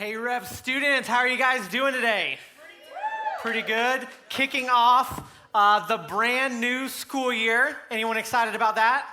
Hey Rev students, how are you guys doing today? Pretty good. Kicking off the brand new school year. Anyone excited about that?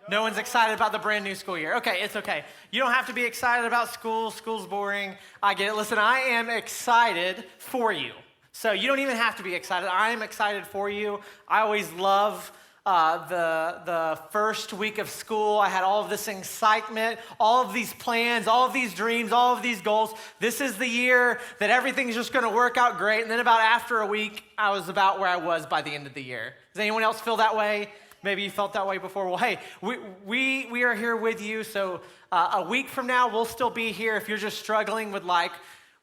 No one's excited about the brand new school year. Okay, it's okay. You don't have to be excited about school. School's boring. I get it. Listen, I am excited for you. So you don't even have to be excited. I am excited for you. I always love the first week of school. I had all of this excitement, all of these plans, all of these dreams, all of these goals. This is the year that everything's just going to work out great. And then about after a week, I was about where I was by the end of the year. Does anyone else feel that way? Maybe you felt that way before. Well, hey, we are here with you. So a week from now, we'll still be here. If you're just struggling with like,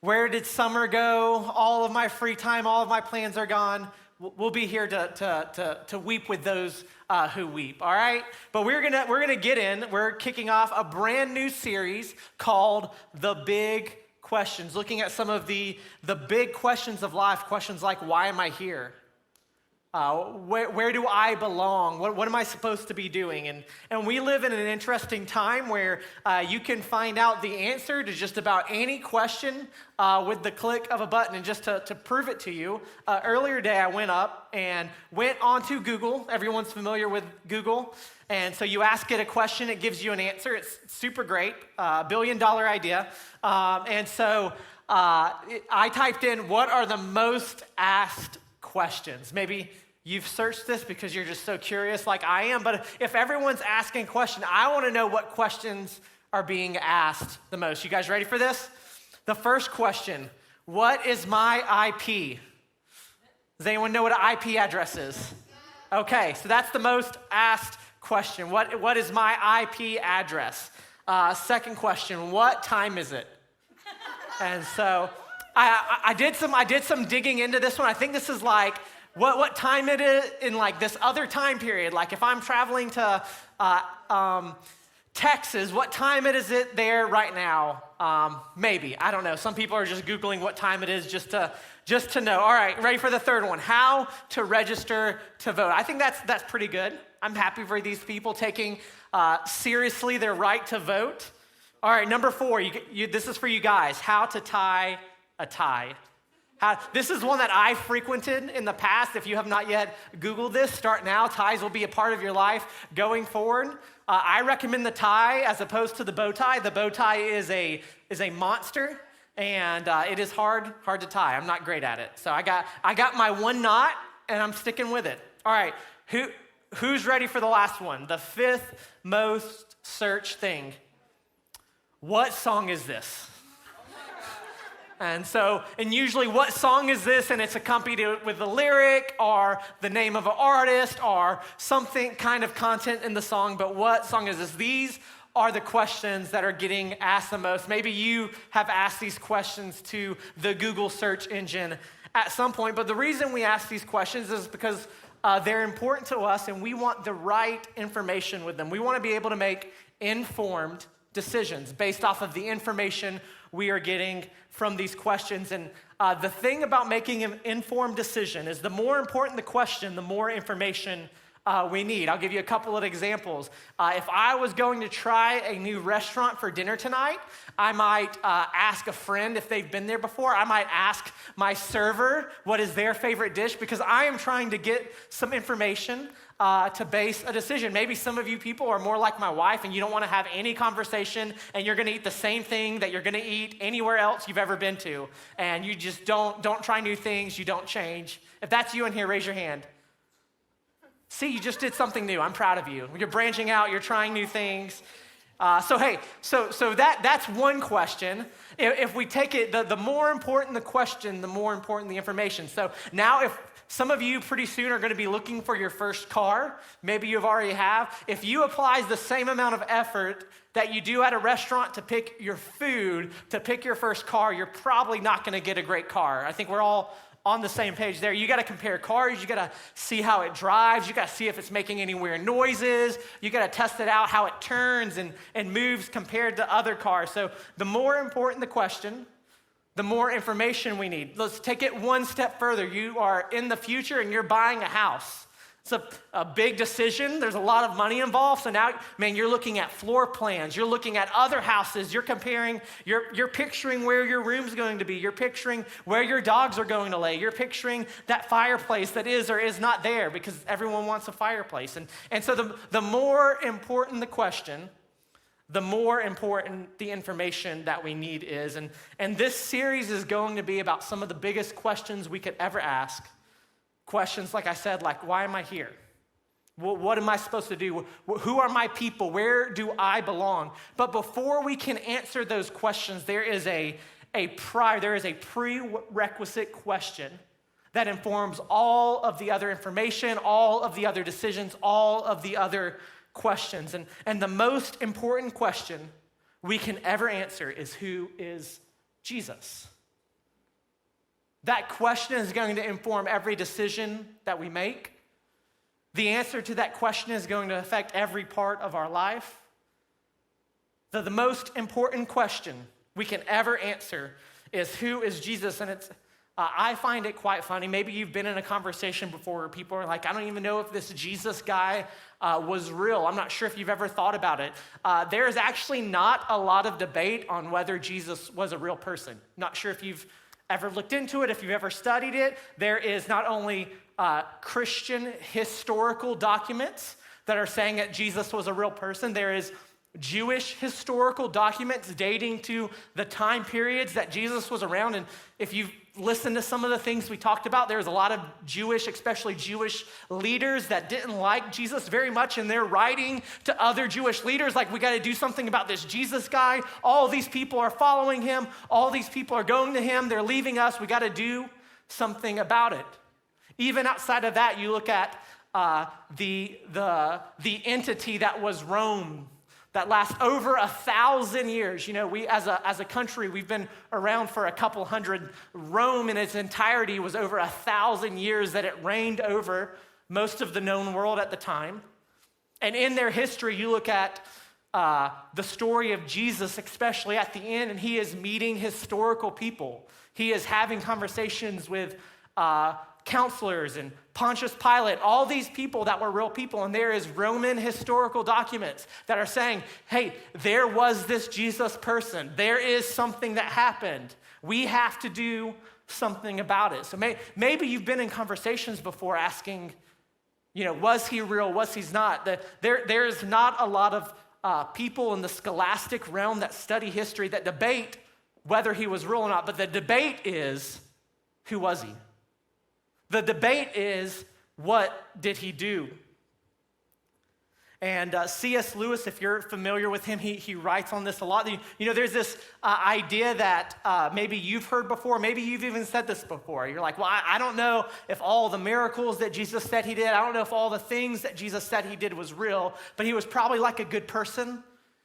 where did summer go? All of my free time, all of my plans are gone. We'll be here to weep with those who weep, all right? But we're gonna get in. We're kicking off a brand new series called The Big Questions, looking at some of the big questions of life, questions like, why am I here? Where do I belong? What am I supposed to be doing? And we live in an interesting time where you can find out the answer to just about any question with the click of a button. And just to prove it to you, earlier today I went up and went onto Google. Everyone's familiar with Google. And so you ask it a question, it gives you an answer. It's super great, $1 billion idea. And so I typed in, what are the most asked questions? Maybe you've searched this because you're just so curious like I am, but if everyone's asking questions, I want to know what questions are being asked the most. You guys ready for this? The first question, what is my IP? Does anyone know what an IP address is? Okay, so that's the most asked question. What is my IP address? Second question, what time is it? And so I did some digging into this one. I think this is like what time it is in like this other time period. Like if I'm traveling to Texas, what time it is it there right now? Maybe, I don't know. Some people are just Googling what time it is just to know. All right, ready for the third one? How to register to vote. I think that's pretty good. I'm happy for these people taking seriously their right to vote. All right, number 4. This is for you guys. How to tie a tie. This is one that I frequented in the past. If you have not yet Googled this, start now. Ties will be a part of your life going forward. I recommend the tie as opposed to the bow tie. The bow tie is a monster, and it is hard to tie. I'm not great at it. So I got my one knot, and I'm sticking with it. All right, who's ready for the last one? The 5th most searched thing. What song is this? And usually what song is this? And it's accompanied with a lyric or the name of an artist or something kind of content in the song. But what song is this? These are the questions that are getting asked the most. Maybe you have asked these questions to the Google search engine at some point. But the reason we ask these questions is because they're important to us and we want the right information with them. We want to be able to make informed decisions based off of the information we are getting from these questions. And the thing about making an informed decision is the more important the question, the more information we need. I'll give you a couple of examples. If I was going to try a new restaurant for dinner tonight, I might ask a friend if they've been there before. I might ask my server what is their favorite dish because I am trying to get some information to base a decision. Maybe some of you people are more like my wife and you don't want to have any conversation and you're going to eat the same thing that you're going to eat anywhere else you've ever been to. And you just don't try new things, you don't change. If that's you in here, raise your hand. See, you just did something new. I'm proud of you. You're branching out, you're trying new things. So that's one question. If we take it, the more important the question, the more important the information. So now if some of you pretty soon are going to be looking for your first car. Maybe you've already have. If you apply the same amount of effort that you do at a restaurant to pick your food, to pick your first car, you're probably not going to get a great car. I think we're all on the same page there. You got to compare cars. You got to see how it drives. You got to see if it's making any weird noises. You got to test it out, how it turns and moves compared to other cars. So the more important the question, the more information we need. Let's take it one step further. You are in the future and you're buying a house. It's a big decision. There's a lot of money involved. So now, man, you're looking at floor plans. You're looking at other houses. You're comparing, you're picturing where your room's going to be. You're picturing where your dogs are going to lay. You're picturing that fireplace that is or is not there because everyone wants a fireplace. And so the more important the question, the more important the information that we need is. And this series is going to be about some of the biggest questions we could ever ask. Questions, like I said, like, why am I here? What am I supposed to do? Who are my people? Where do I belong? But before we can answer those questions, there is a prerequisite question that informs all of the other information, all of the other decisions, all of the other questions. And the most important question we can ever answer is, who is Jesus? That question is going to inform every decision that we make. The answer to that question is going to affect every part of our life. The most important question we can ever answer is, who is Jesus? And I find it quite funny. Maybe you've been in a conversation before where people are like, I don't even know if this Jesus guy was real. I'm not sure if you've ever thought about it. There is actually not a lot of debate on whether Jesus was a real person. Not sure if you've ever looked into it, if you've ever studied it. There is not only Christian historical documents that are saying that Jesus was a real person, there is Jewish historical documents dating to the time periods that Jesus was around. And if you've listened to some of the things we talked about, there's a lot of Jewish, especially Jewish leaders that didn't like Jesus very much, and they're writing to other Jewish leaders like, we got to do something about this Jesus guy. All these people are following him. All these people are going to him. They're leaving us. We got to do something about it. Even outside of that, you look at the entity that was Rome, that lasts over 1,000 years. You know, we as a country, we've been around for a couple hundred. Rome in its entirety was over 1,000 years that it reigned over most of the known world at the time. And in their history, you look at the story of Jesus, especially at the end, and he is meeting historical people. He is having conversations with counselors and Pontius Pilate, all these people that were real people, and there is Roman historical documents that are saying, hey, there was this Jesus person. There is something that happened. We have to do something about it. So maybe you've been in conversations before asking, you know, was he real? Was he not? There is not a lot of people in the scholastic realm that study history that debate whether he was real or not, but the debate is, who was he? The debate is, what did he do? And C.S. Lewis, if you're familiar with him, he writes on this a lot. You know, there's this idea that maybe you've heard before, maybe you've even said this before. You're like, well, I don't know if all the miracles that Jesus said he did, I don't know if all the things that Jesus said he did was real, but he was probably like a good person.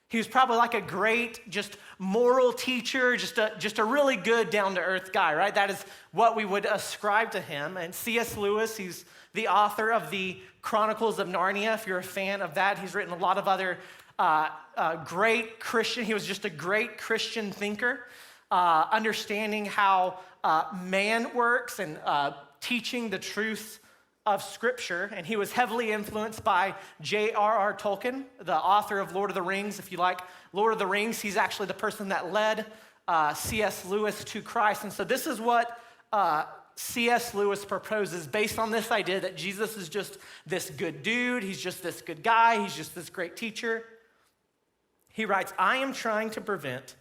He was probably like a great, just moral teacher, just a really good, down-to-earth guy, right? That is what we would ascribe to him. And C.S. Lewis, he's the author of the Chronicles of Narnia. If you're a fan of that, he's written a lot of other great Christian. He was just a great Christian thinker, understanding how man works and teaching the truth of Scripture, and he was heavily influenced by J.R.R. Tolkien, the author of Lord of the Rings. If you like Lord of the Rings, he's actually the person that led C.S. Lewis to Christ. And so this is what C.S. Lewis proposes based on this idea that Jesus is just this good dude, he's just this good guy, he's just this great teacher. He writes, I am trying to prevent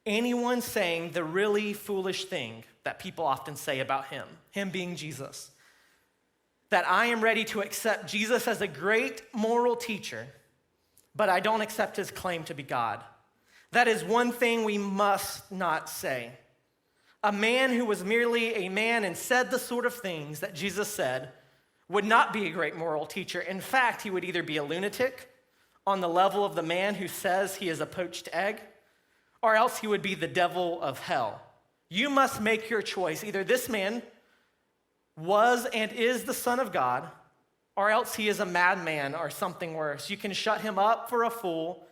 anyone saying the really foolish thing that people often say about him being Jesus. That I am ready to accept Jesus as a great moral teacher, but I don't accept his claim to be God. That is one thing we must not say. A man who was merely a man and said the sort of things that Jesus said would not be a great moral teacher. In fact, he would either be a lunatic on the level of the man who says he is a poached egg, or else he would be the devil of hell. You must make your choice. Either this man was and is the Son of God, or else he is a madman or something worse. You can shut him up for a fool.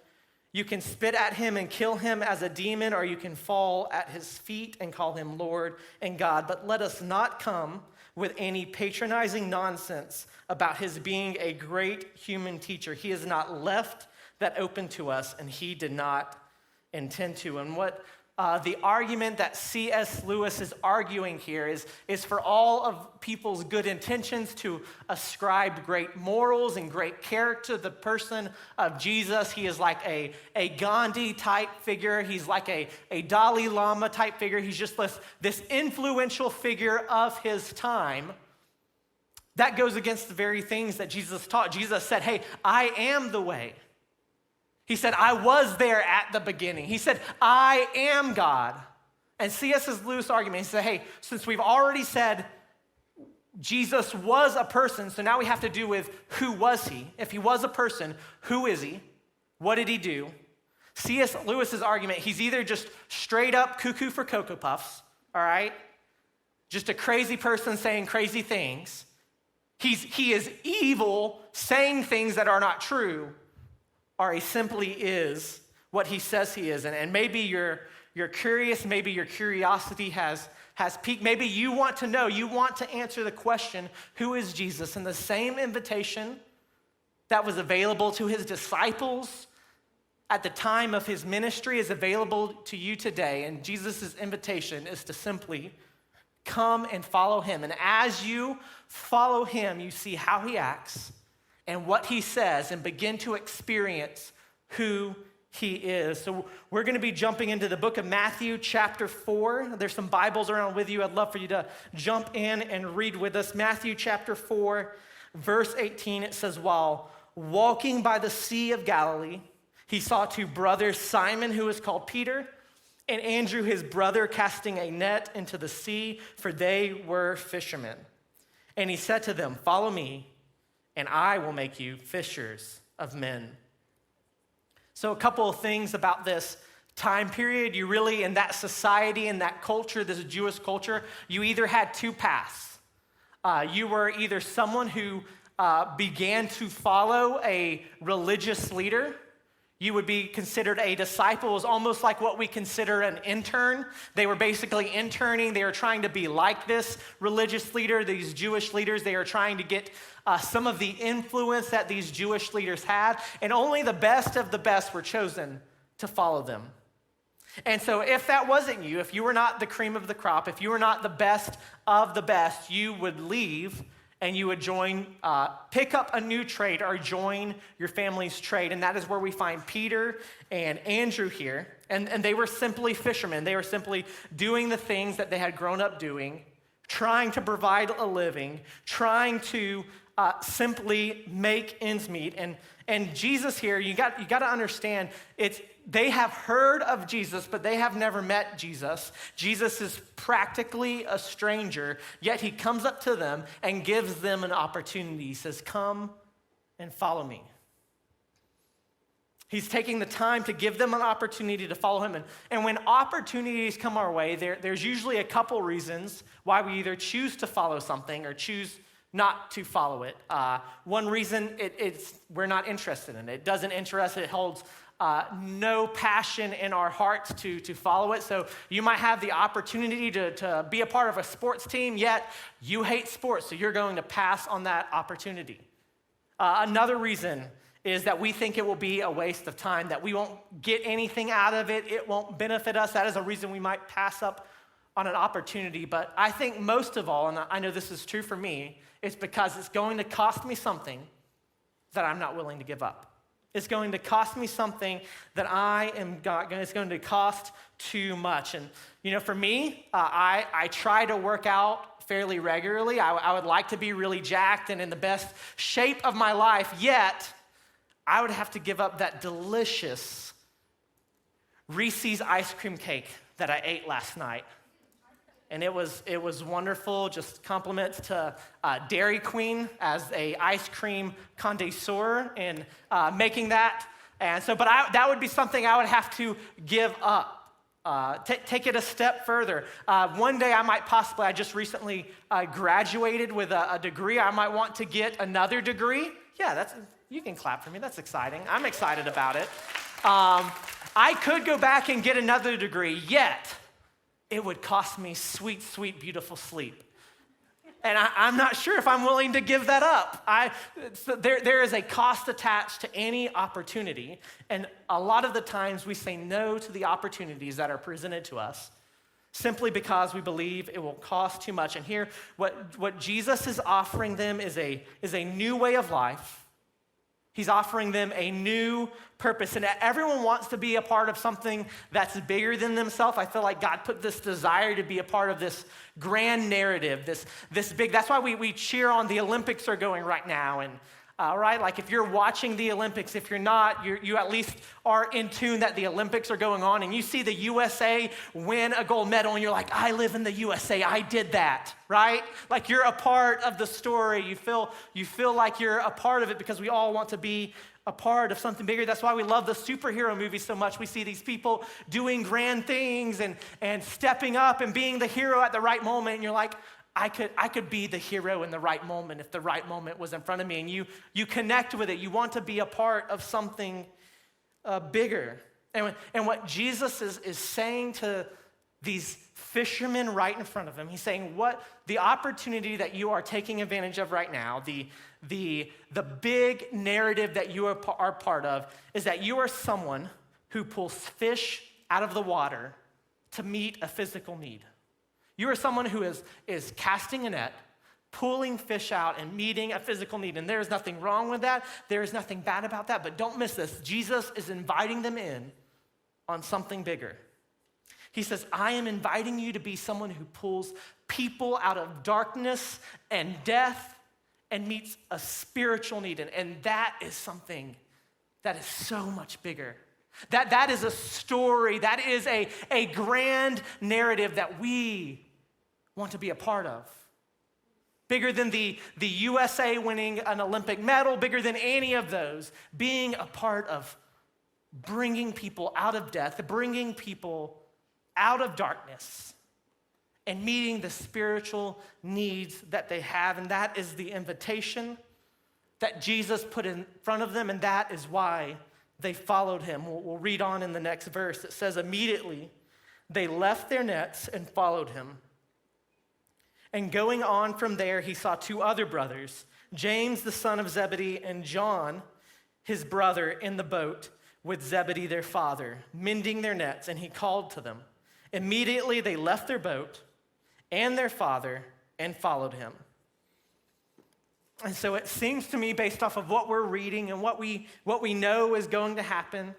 You can spit at him and kill him as a demon, or you can fall at his feet and call him Lord and God. But let us not come with any patronizing nonsense about his being a great human teacher. He has not left that open to us, and he did not intend to. And what the argument that C.S. Lewis is arguing here is for all of people's good intentions to ascribe great morals and great character to the person of Jesus. He is like a Gandhi type figure. He's like a Dalai Lama type figure. He's just this influential figure of his time. That goes against the very things that Jesus taught. Jesus said, hey, I am the way. He said, I was there at the beginning. He said, I am God. And C.S. Lewis' argument, he said, hey, since we've already said Jesus was a person, so now we have to do with who was he? If he was a person, who is he? What did he do? C.S. Lewis's argument, he's either just straight up cuckoo for Cocoa Puffs, all right? Just a crazy person saying crazy things. He is evil, saying things that are not true, or he simply is what he says he is. And maybe you're curious, maybe your curiosity has peaked. Maybe you want to know, you want to answer the question, who is Jesus? And the same invitation that was available to his disciples at the time of his ministry is available to you today. And Jesus' invitation is to simply come and follow him. And as you follow him, you see how he acts and what he says, and begin to experience who he is. So we're going to be jumping into the book of Matthew chapter 4. There's some Bibles around with you. I'd love for you to jump in and read with us. Matthew chapter 4, verse 18, it says, while walking by the Sea of Galilee, he saw two brothers, Simon, who is called Peter, and Andrew, his brother, casting a net into the sea, for they were fishermen. And he said to them, follow me, and I will make you fishers of men. So a couple of things about this time period. You really, in that society, in that culture, this Jewish culture, you either had two paths. You were either someone who began to follow a religious leader. You would be considered a disciple. It was almost like what we consider an intern. They were basically interning. They were trying to be like this religious leader, these Jewish leaders. They were trying to get some of the influence that these Jewish leaders had, and only the best of the best were chosen to follow them. And so if that wasn't you, if you were not the cream of the crop, if you were not the best of the best, you would leave and you would join, pick up a new trade or join your family's trade. And that is where we find Peter and Andrew here. And they were simply fishermen. They were simply doing the things that they had grown up doing, trying to provide a living, trying to simply make ends meet. And Jesus here, you got to understand, they have heard of Jesus, but they have never met Jesus. Jesus is practically a stranger, yet he comes up to them and gives them an opportunity. He says, come and follow me. He's taking the time to give them an opportunity to follow him. And when opportunities come our way, there's usually a couple reasons why we either choose to follow something or choose not to follow it. One reason, it's we're not interested in it. It doesn't interest us. It holds no passion in our hearts to follow it. So you might have the opportunity to be a part of a sports team, yet you hate sports, so you're going to pass on that opportunity. Another reason is that we think it will be a waste of time, that we won't get anything out of it, it won't benefit us. That is a reason we might pass up on an opportunity. But I think most of all, and I know this is true for me, it's because it's going to cost me something that I'm not willing to give up. It's going to cost me something that it's going to cost too much. And, for me, I try to work out fairly regularly. I would like to be really jacked and in the best shape of my life, yet I would have to give up that delicious Reese's ice cream cake that I ate last night. And it was wonderful. Just compliments to Dairy Queen as a ice cream connoisseur in making that. And so, but that would be something I would have to give up. Take it a step further. One day I just recently graduated with a degree. I might want to get another degree. Yeah, you can clap for me. That's exciting. I'm excited about it. I could go back and get another degree, yet it would cost me sweet, sweet, beautiful sleep. And I'm not sure if I'm willing to give that up. There is a cost attached to any opportunity. And a lot of the times we say no to the opportunities that are presented to us simply because we believe it will cost too much. And here, what Jesus is offering them is a new way of life. He's offering them a new purpose. And everyone wants to be a part of something that's bigger than themselves. I feel like God put this desire to be a part of this grand narrative, this big. That's why we cheer on the Olympics are going right now. And right, like if you're watching the Olympics, if you're not, you at least are in tune that the Olympics are going on, and you see the USA win a gold medal, and you're like, I live in the USA, I did that, right? Like you're a part of the story. You feel like you're a part of it because we all want to be a part of something bigger. That's why we love the superhero movies so much. We see these people doing grand things and stepping up and being the hero at the right moment, and you're like, I could be the hero in the right moment if the right moment was in front of me. And you connect with it. You want to be a part of something bigger. And what Jesus is saying to these fishermen right in front of him, he's saying what the opportunity that you are taking advantage of right now, the big narrative that you are part of, is that you are someone who pulls fish out of the water to meet a physical need. You are someone who is casting a net, pulling fish out and meeting a physical need. And there is nothing wrong with that. There is nothing bad about that. But don't miss this. Jesus is inviting them in on something bigger. He says, I am inviting you to be someone who pulls people out of darkness and death and meets a spiritual need. And that is something that is so much bigger. That is a story. That is a grand narrative that we want to be a part of. Bigger than the USA winning an Olympic medal, bigger than any of those, being a part of bringing people out of death, bringing people out of darkness, and meeting the spiritual needs that they have. And that is the invitation that Jesus put in front of them, and that is why they followed him. We'll read on in the next verse. It says, immediately they left their nets and followed him. And going on from there, he saw two other brothers, James, the son of Zebedee, and John, his brother, in the boat with Zebedee, their father, mending their nets, and he called to them. Immediately they left their boat and their father and followed him. And so it seems to me, based off of what we're reading and what we know is going to happen,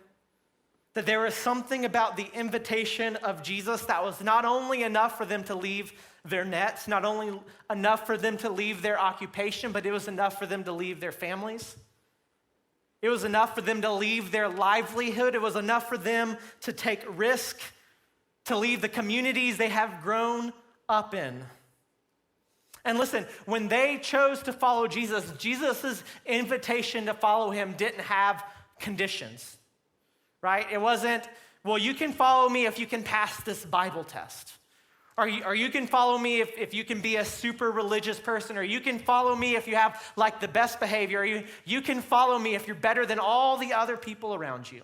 that there is something about the invitation of Jesus that was not only enough for them to leave their nets, not only enough for them to leave their occupation, but it was enough for them to leave their families. It was enough for them to leave their livelihood. It was enough for them to take risk, to leave the communities they have grown up in. And listen, when they chose to follow Jesus, Jesus' invitation to follow him didn't have conditions, right? It wasn't, well, you can follow me if you can pass this Bible test. Or you can follow me if you can be a super religious person. Or you can follow me if you have like the best behavior. Or you can follow me if you're better than all the other people around you.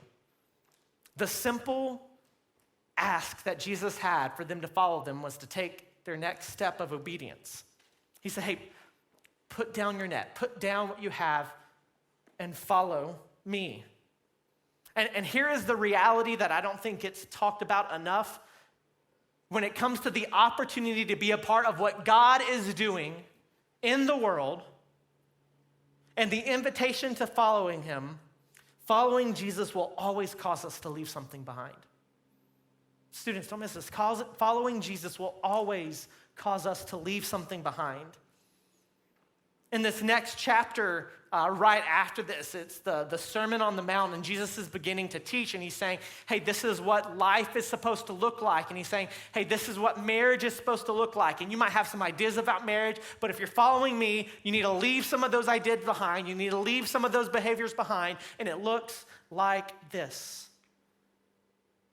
The simple ask that Jesus had for them to follow them was to take their next step of obedience. He said, hey, put down your net, put down what you have, and follow me. And here is the reality that I don't think gets talked about enough. When it comes to the opportunity to be a part of what God is doing in the world and the invitation to following him, following Jesus will always cause us to leave something behind. Students, don't miss this. Following Jesus will always cause us to leave something behind. In this next chapter, right after this, it's the Sermon on the Mount, and Jesus is beginning to teach, and he's saying, hey, this is what life is supposed to look like. And he's saying, hey, this is what marriage is supposed to look like. And you might have some ideas about marriage, but if you're following me, you need to leave some of those ideas behind. You need to leave some of those behaviors behind, and it looks like this.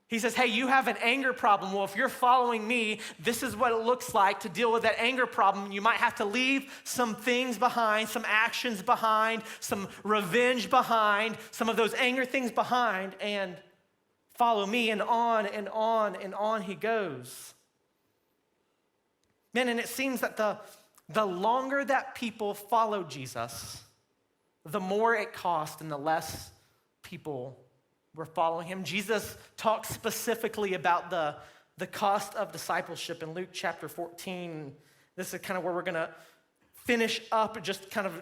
He says, hey, you have an anger problem. Well, if you're following me, this is what it looks like to deal with that anger problem. You might have to leave some things behind, some actions behind, some revenge behind, some of those anger things behind, and follow me, and on and on and on he goes. Man, and it seems that the longer that people followed Jesus, the more it cost and the less people were following him. Jesus talks specifically about the cost of discipleship in Luke chapter 14. This is kind of where we're going to finish up, just kind of,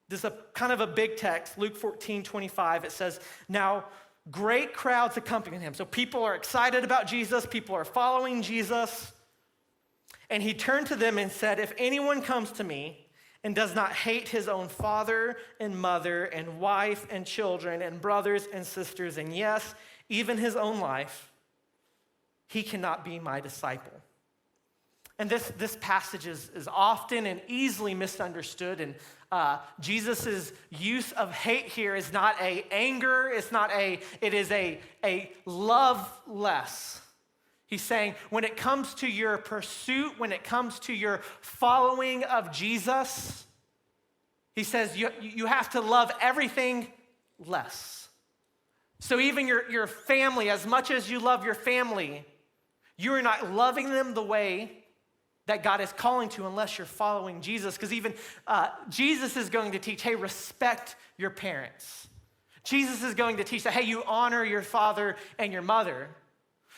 this is a kind of a big text. Luke 14:25, it says, now great crowds accompanied him. So people are excited about Jesus. People are following Jesus. And he turned to them and said, if anyone comes to me and does not hate his own father and mother and wife and children and brothers and sisters, and yes, even his own life, he cannot be my disciple. And this passage is often and easily misunderstood. And Jesus' use of hate here is not a anger, it is a love less. He's saying when it comes to your pursuit, when it comes to your following of Jesus, he says you have to love everything less. So even your family, as much as you love your family, you are not loving them the way that God is calling to unless you're following Jesus. Because even Jesus is going to teach, hey, respect your parents. Jesus is going to teach that, hey, you honor your father and your mother.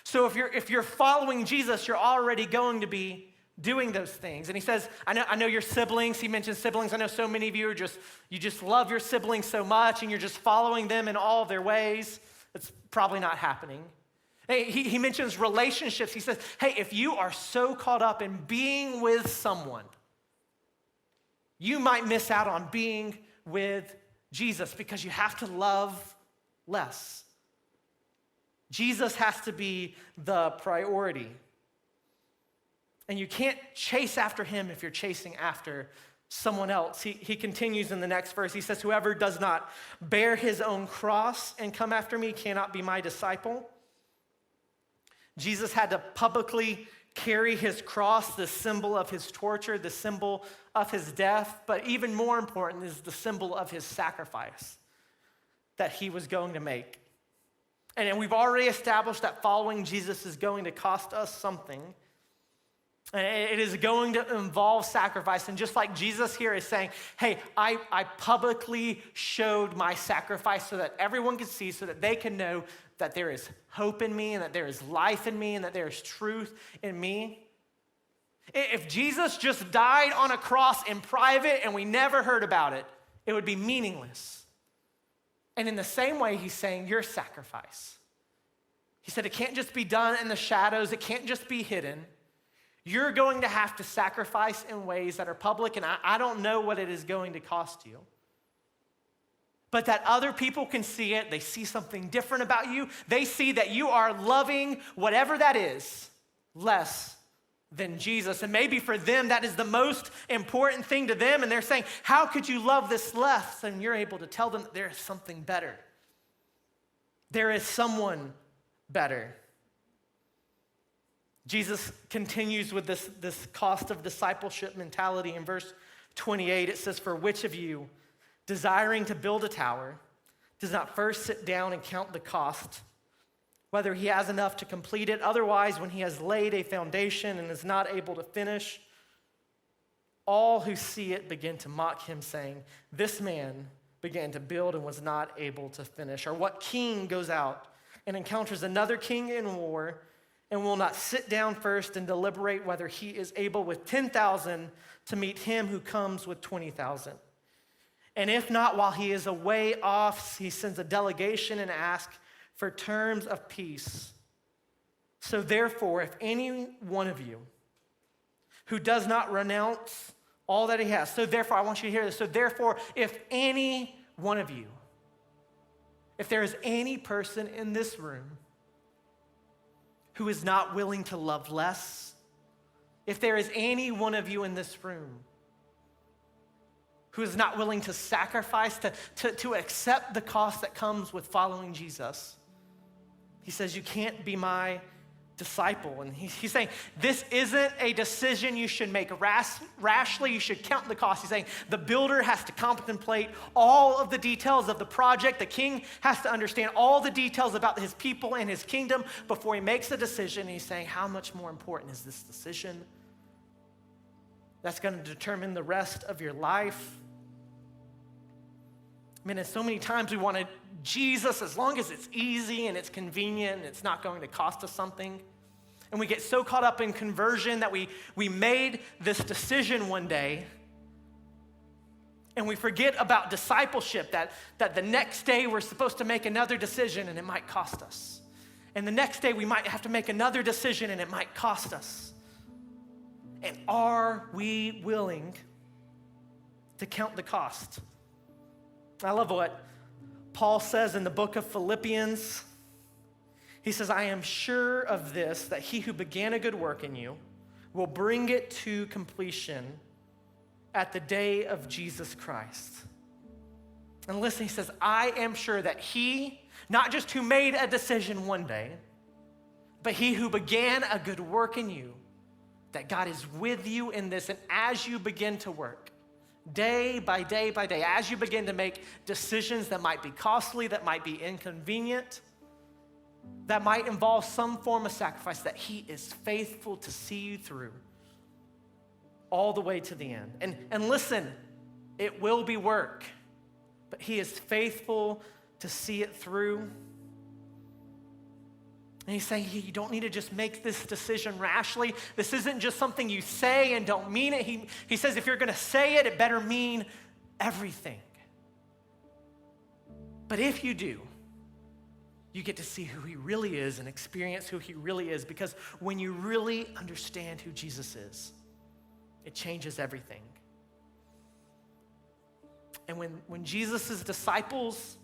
So if you're following Jesus, you're already going to be doing those things. And he says, I know your siblings. He mentions siblings. I know so many of you you just love your siblings so much and you're just following them in all their ways. It's probably not happening. He mentions relationships. He says, hey, if you are so caught up in being with someone, you might miss out on being with Jesus because you have to love less. Jesus has to be the priority. And you can't chase after him if you're chasing after someone else. He continues in the next verse. He says, whoever does not bear his own cross and come after me cannot be my disciple. Jesus had to publicly carry his cross, the symbol of his torture, the symbol of his death, but even more important is the symbol of his sacrifice that he was going to make. And we've already established that following Jesus is going to cost us something. And it is going to involve sacrifice. And just like Jesus here is saying, hey, I publicly showed my sacrifice so that everyone can see, so that they can know that there is hope in me and that there is life in me and that there is truth in me. If Jesus just died on a cross in private and we never heard about it, it would be meaningless. And in the same way, he's saying your sacrifice. He said it can't just be done in the shadows. It can't just be hidden. You're going to have to sacrifice in ways that are public, and I don't know what it is going to cost you. But that other people can see it. They see something different about you. They see that you are loving whatever that is less than Jesus. And maybe for them, that is the most important thing to them. And they're saying, how could you love this less? And you're able to tell them that there is something better. There is someone better. Jesus continues with this cost of discipleship mentality. In verse 28, it says, for which of you, desiring to build a tower, does not first sit down and count the cost, whether he has enough to complete it? Otherwise, when he has laid a foundation and is not able to finish, all who see it begin to mock him, saying, this man began to build and was not able to finish. Or what king goes out and encounters another king in war and will not sit down first and deliberate whether he is able with 10,000 to meet him who comes with 20,000? And if not, while he is away off, he sends a delegation and asks for terms of peace. So therefore, if any one of you who does not renounce all that he has, so therefore, I want you to hear this. So therefore, if any one of you, if there is any person in this room who is not willing to love less, if there is any one of you in this room who is not willing to sacrifice, to accept the cost that comes with following Jesus, he says, you can't be my disciple. And he's saying, this isn't a decision you should make rashly. You should count the cost. He's saying the builder has to contemplate all of the details of the project. The king has to understand all the details about his people and his kingdom before he makes a decision. And he's saying, how much more important is this decision that's going to determine the rest of your life. I mean, and so many times we wanted Jesus as long as it's easy and it's convenient and it's not going to cost us something. And we get so caught up in conversion that we made this decision one day and we forget about discipleship, that the next day we're supposed to make another decision and it might cost us. And the next day we might have to make another decision and it might cost us. And are we willing to count the cost? I love what Paul says in the book of Philippians. He says, I am sure of this, that he who began a good work in you will bring it to completion at the day of Jesus Christ. And listen, he says, I am sure that he, not just who made a decision one day, but he who began a good work in you, that God is with you in this. And as you begin to work, day by day by day, as you begin to make decisions that might be costly, that might be inconvenient, that might involve some form of sacrifice, that he is faithful to see you through all the way to the end. And listen, it will be work, but he is faithful to see it through. And he's saying you don't need to just make this decision rashly. This isn't just something you say and don't mean it. He says if you're going to say it, it better mean everything. But if you do, you get to see who he really is and experience who he really is, because when you really understand who Jesus is, it changes everything. And when Jesus' disciples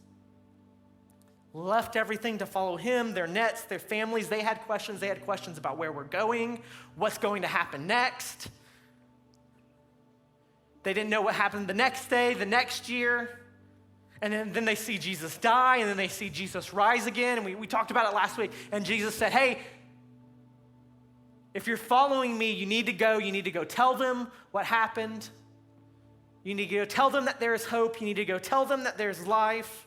left everything to follow him, their nets, their families, they had questions. They had questions about where we're going, what's going to happen next. They didn't know what happened the next day, the next year. And then they see Jesus die, and then they see Jesus rise again. And we talked about it last week. And Jesus said, hey, if you're following me, you need to go. You need to go tell them what happened. You need to go tell them that there is hope. You need to go tell them that there's life.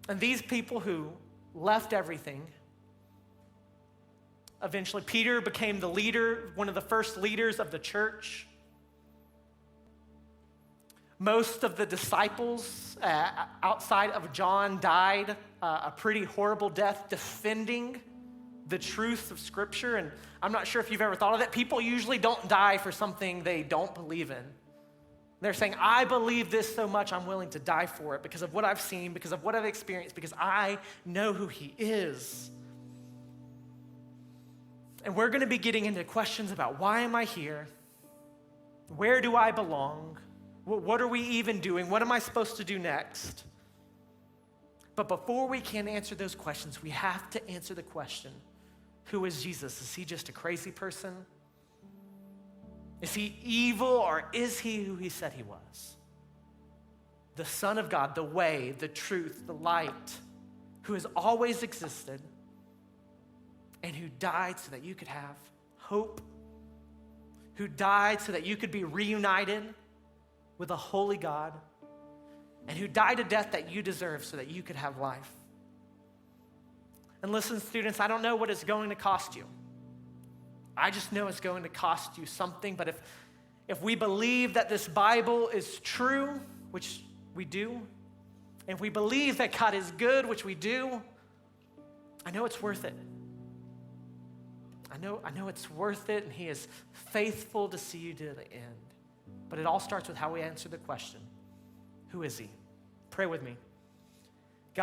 And these people who left everything, eventually Peter became the leader, one of the first leaders of the church. Most of the disciples outside of John died a pretty horrible death defending the truth of Scripture. And I'm not sure if you've ever thought of that. People usually don't die for something they don't believe in. They're saying, I believe this so much, I'm willing to die for it because of what I've seen, because of what I've experienced, because I know who he is. And we're going to be getting into questions about why am I here? Where do I belong? What are we even doing? What am I supposed to do next? But before we can answer those questions, we have to answer the question, who is Jesus? Is he just a crazy person? Is he evil, or is he who he said he was? The Son of God, the way, the truth, the light, who has always existed and who died so that you could have hope, who died so that you could be reunited with a holy God, and who died a death that you deserve so that you could have life. And listen, students, I don't know what it's going to cost you. I just know it's going to cost you something. But if we believe that this Bible is true, which we do, and if we believe that God is good, which we do, I know it's worth it. I know it's worth it, and he is faithful to see you to the end. But it all starts with how we answer the question, who is he? Pray with me.